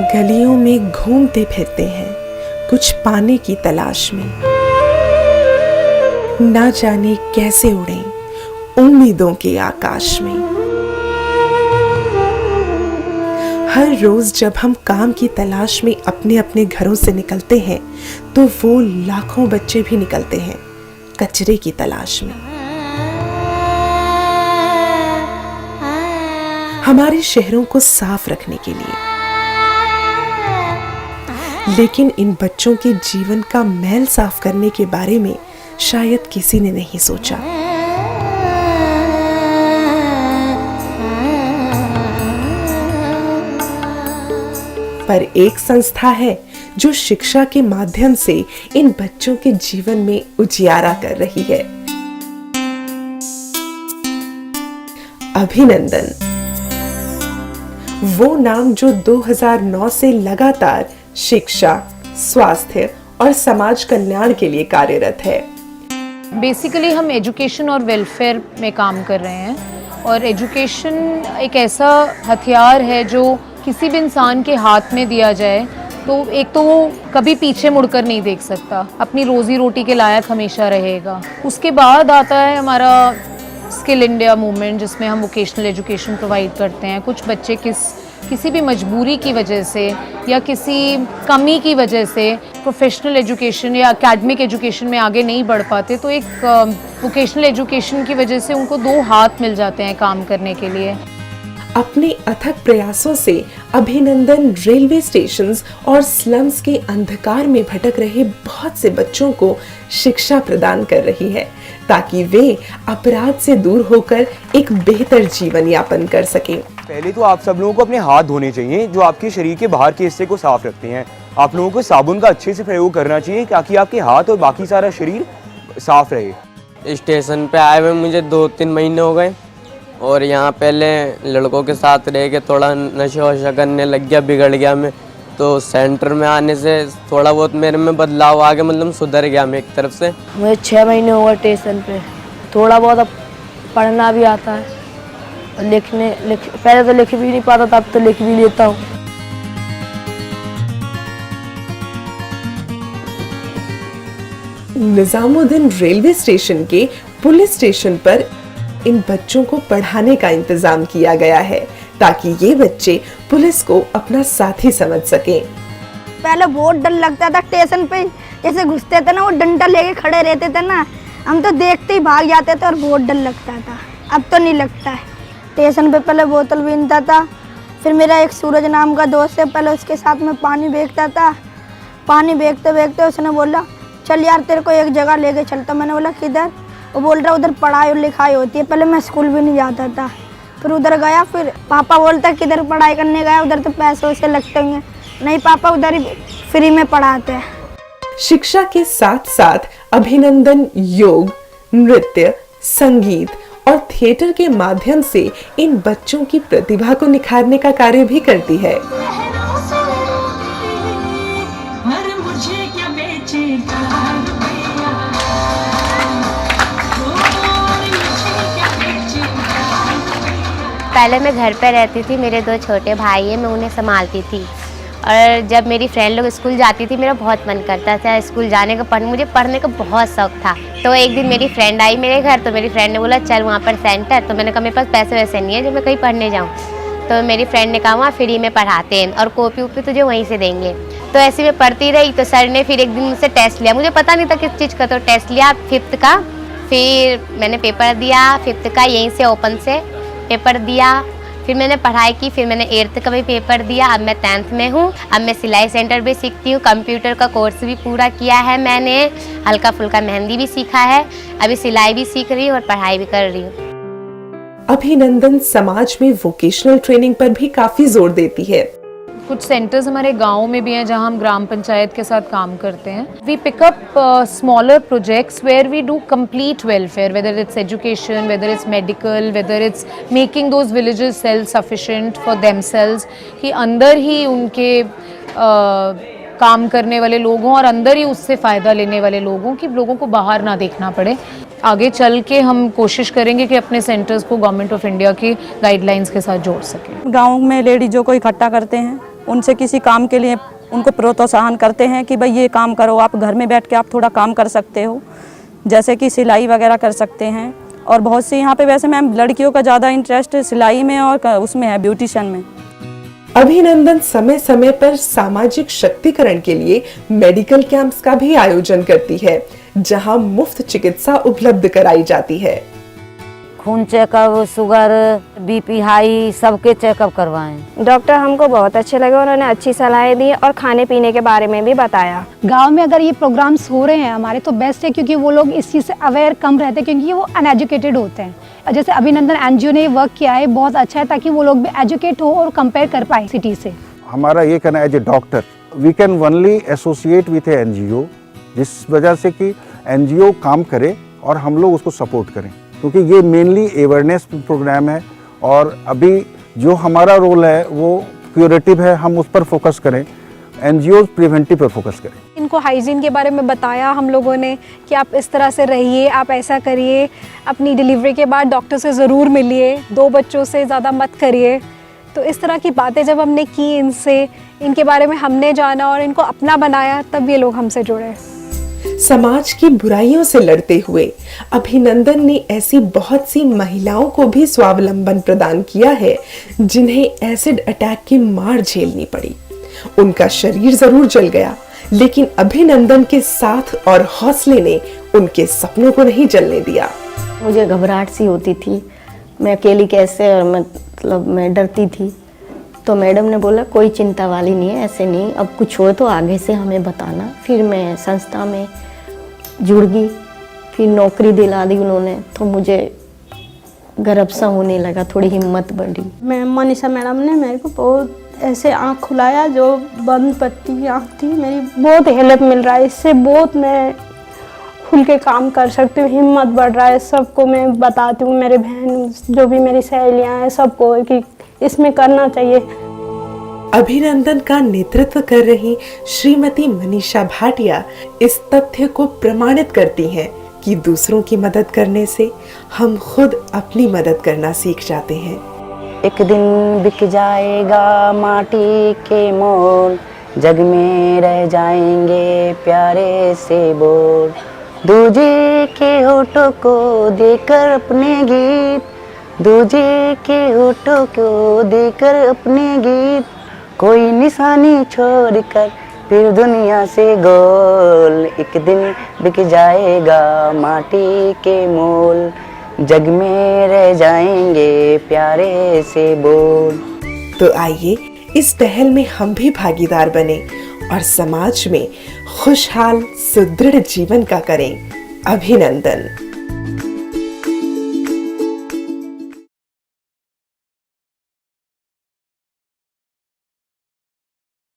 गलियों में घूमते फिरते हैं कुछ पाने की तलाश में, ना जाने कैसे उड़ें उम्मीदों के आकाश में। हर रोज जब हम काम की तलाश में अपने अपने घरों से निकलते हैं तो वो लाखों बच्चे भी निकलते हैं कचरे की तलाश में। हमारे शहरों को साफ रखने के लिए, लेकिन इन बच्चों के जीवन का मैल साफ करने के बारे में शायद किसी ने नहीं सोचा। पर एक संस्था है जो शिक्षा के माध्यम से इन बच्चों के जीवन में उजियारा कर रही है। अभिनंदन, वो नाम जो 2009 से लगातार शिक्षा, स्वास्थ्य और समाज कल्याण के लिए कार्यरत है। बेसिकली हम एजुकेशन और वेलफेयर में काम कर रहे हैं और एजुकेशन एक ऐसा हथियार है जो किसी भी इंसान के हाथ में दिया जाए तो एक तो वो कभी पीछे मुड़कर नहीं देख सकता, अपनी रोजी रोटी के लायक हमेशा रहेगा। उसके बाद आता है हमारा स्किल इंडिया मूवमेंट, जिसमें हम वोकेशनल एजुकेशन प्रोवाइड करते हैं। कुछ बच्चे किसी भी मजबूरी की वजह से या किसी कमी की वजह से प्रोफेशनल एजुकेशन या एकेडमिक एजुकेशन में आगे नहीं बढ़ पाते, तो एक वोकेशनल एजुकेशन की वजह से उनको दो हाथ मिल जाते हैं काम करने के लिए। अपने अथक प्रयासों से अभिनंदन रेलवे स्टेशंस और स्लम्स के अंधकार में भटक रहे बहुत से बच्चों को शिक्षा प्रदान कर रही है ताकि वे अपराध से दूर होकर एक बेहतर जीवन यापन कर सकें। पहले तो आप सब लोगों को अपने हाथ धोने चाहिए जो आपके शरीर के बाहर के हिस्से को साफ रखते हैं। आप लोगों को साबुन का अच्छे से प्रयोग करना चाहिए ताकि आपके हाथ और बाकी सारा शरीर साफ रहे। स्टेशन पे आए हुए मुझे 2-3 महीने हो गए और यहाँ पहले लड़कों के साथ रह के थोड़ा नशा वशा करने लग गया, बिगड़ गया मैं। तो सेंटर में आने से थोड़ा बहुत मेरे में बदलाव आ गया, मतलब सुधर गया मैं एक तरफ से। मुझे 6 महीने हो गए स्टेशन पे। थोड़ा बहुत अब पढ़ना भी आता है और पहले तो लिख भी नहीं पाता था, अब तो लिख भी लेता हूँ। निजामुद्दीन रेलवे स्टेशन के पुलिस स्टेशन पर इन बच्चों को पढ़ाने का इंतजाम किया गया है ताकि ये बच्चे पुलिस को अपना साथी समझ सकें। पहले बहुत डर लगता था स्टेशन पे, जैसे घुसते थे ना वो डंडा लेके खड़े रहते थे ना, हम तो देखते ही भाग जाते थे और बहुत डर लगता था। अब तो नहीं लगता है। स्टेशन पे पहले बोतल बीनता था, फिर मेरा एक सूरज नाम का दोस्त है, पहले उसके साथ में पानी बेचता था। पानी बेचते बेचते उसने बोला चल यार तेरे को एक जगह लेके चलता। मैंने बोला किधर? वो बोल रहा उधर पढ़ाई और लिखाई होती है। पहले मैं स्कूल भी नहीं जाता था, फिर उधर गया। फिर पापा बोलता किधर पढ़ाई करने गया, उधर तो पैसे वैसे लगते होंगे। नहीं पापा, उधर ही फ्री में पढ़ाते हैं। शिक्षा के साथ साथ अभिनंदन योग, नृत्य, संगीत और थिएटर के माध्यम से इन बच्चों की प्रतिभा को निखारने का कार्य भी करती है। पहले मैं घर पे रहती थी, मेरे 2 छोटे भाई हैं, मैं उन्हें संभालती थी। और जब मेरी फ्रेंड लोग स्कूल जाती थी मेरा बहुत मन करता था स्कूल जाने का, मुझे पढ़ने का बहुत शौक था। तो एक दिन मेरी फ्रेंड आई मेरे घर, तो मेरी फ्रेंड ने बोला चल वहाँ पर सेंटर। तो मैंने कहा मेरे पास पैसे वैसे नहीं है जो मैं कहीं पढ़ने जाऊँ। तो मेरी फ्रेंड ने कहा वहाँ फ्री में पढ़ाते हैं और कॉपी वॉपी तुझे वहीं से देंगे। तो ऐसे में पढ़ती रही। तो सर ने फिर एक दिन मुझसे टेस्ट लिया, मुझे पता नहीं था किस चीज़ का, तो टेस्ट लिया 5th का। फिर मैंने पेपर दिया 5th का, यहीं से ओपन से पेपर दिया। फिर मैंने पढ़ाई की, फिर मैंने 8th का भी पेपर दिया। अब मैं 10th में हूँ। अब मैं सिलाई सेंटर भी सीखती हूँ, कंप्यूटर का कोर्स भी पूरा किया है मैंने, हल्का फुल्का मेहंदी भी सीखा है, अभी सिलाई भी सीख रही हूँ और पढ़ाई भी कर रही हूँ। अभिनंदन समाज में वोकेशनल ट्रेनिंग पर भी काफी जोर देती है। कुछ सेंटर्स हमारे गाँव में भी हैं जहाँ हम ग्राम पंचायत के साथ काम करते हैं। We pick up smaller projects where we do complete welfare, whether it's education, whether it's medical, whether it's making those villages self sufficient for themselves, कि अंदर ही उनके काम करने वाले लोगों और अंदर ही उससे फ़ायदा लेने वाले लोगों की लोगों को बाहर ना देखना पड़े। आगे चल के हम कोशिश करेंगे कि अपने सेंटर्स को गवर्नमेंट ऑफ इंडिया की गाइडलाइंस के साथ जोड़ सकें। गांव में लेडीज़ों को इकट्ठा करते हैं उनसे किसी काम के लिए उनको प्रोत्साहन करते हैं कि भाई ये काम करो, आप घर में बैठ के आप थोड़ा काम कर सकते हो, जैसे कि सिलाई वगैरह कर सकते हैं। और बहुत सी यहाँ पे वैसे मैम लड़कियों का ज़्यादा इंटरेस्ट सिलाई में और उसमें है ब्यूटिशियन में। अभिनंदन समय समय पर सामाजिक शक्तिकरण के लिए मेडिकल कैंप्स का भी आयोजन करती है, जहां मुफ्त चिकित्सा उपलब्ध कराई जाती है। खून चेकअप, शुगर, बीपी हाई, सबके चेकअप करवाएं। डॉक्टर हमको बहुत अच्छे लगे, उन्होंने अच्छी सलाहें दी और खाने पीने के बारे में भी बताया। गांव में अगर ये प्रोग्राम्स हो रहे हैं हमारे तो बेस्ट है, क्योंकि वो लोग इस चीज़ से अवेयर कम रहते हैं, क्योंकि वो अनएजुकेटेड होते हैं। जैसे अभिनंदन एनजीओ ने वर्क किया है, बहुत अच्छा है, ताकि वो लोग भी एजुकेट हो और कंपेयर कर पाए सिटी से। हमारा ये कहना है as a doctor we can only associate with a NGO, जिस वजह से कि एनजीओ काम करे और हम लोग उसको सपोर्ट करें, क्योंकि ये मेनली अवेयरनेस प्रोग्राम है। और अभी जो हमारा रोल है वो क्यूरेटिव है, हम उस पर फोकस करें, एनजीओ प्रिवेंटिव पर फोकस करें। इनको हाइजीन के बारे में बताया हम लोगों ने कि आप इस तरह से रहिए, आप ऐसा करिए, अपनी डिलीवरी के बाद डॉक्टर से ज़रूर मिलिए, 2 बच्चों से ज़्यादा मत करिए। तो इस तरह की बातें जब हमने की इनसे, इनके बारे में हमने जाना और इनको अपना बनाया, तब ये लोग हमसे जुड़े। समाज की बुराइयों से लड़ते हुए अभिनंदन ने ऐसी बहुत सी महिलाओं को भी स्वावलंबन प्रदान किया है जिन्हें एसिड अटैक की मार झेलनी पड़ी। उनका शरीर जरूर जल गया, लेकिन अभिनंदन के साथ और हौसले ने उनके सपनों को नहीं जलने दिया। मुझे घबराहट सी होती थी, मैं अकेली कैसे, और मतलब मैं डरती थी। तो मैडम ने बोला कोई चिंता वाली नहीं है, ऐसे नहीं, अब कुछ हो तो आगे से हमें बताना। फिर मैं संस्था में जुड़ गई, फिर नौकरी दिला दी उन्होंने, तो मुझे गर्व सा होने लगा, थोड़ी हिम्मत बढ़ी। मैं मनीषा मैडम ने मेरे को बहुत ऐसे आँख खुलाया, जो बंद पट्टी आँख थी, मेरी बहुत हेल्प मिल रहा है इससे, बहुत मैं खुल के काम कर सकती हूँ, हिम्मत बढ़ रहा है। सबको मैं बताती हूँ, मेरे बहन जो भी मेरी सहेलियाँ हैं सबको, कि इसमें करना चाहिए। अभिनंदन का नेतृत्व कर रही श्रीमती मनीषा भाटिया इस तथ्य को प्रमाणित करती हैं कि दूसरों की मदद करने से हम खुद अपनी मदद करना सीख जाते हैं। एक दिन बिक जाएगा माटी के मोल, जग में रह जाएंगे प्यारे से बोल। दूजे के होठों को देकर अपने गीत, दूजे के होठों को देकर अपने गीत, कोई निशानी छोड़कर फिर दुनिया से गोल। एक दिन बिक जाएगा माटी के मोल, जग में रह जाएंगे प्यारे से बोल। तो आइए इस पहल में हम भी भागीदार बने और समाज में खुशहाल सुदृढ़ जीवन का करें अभिनंदन।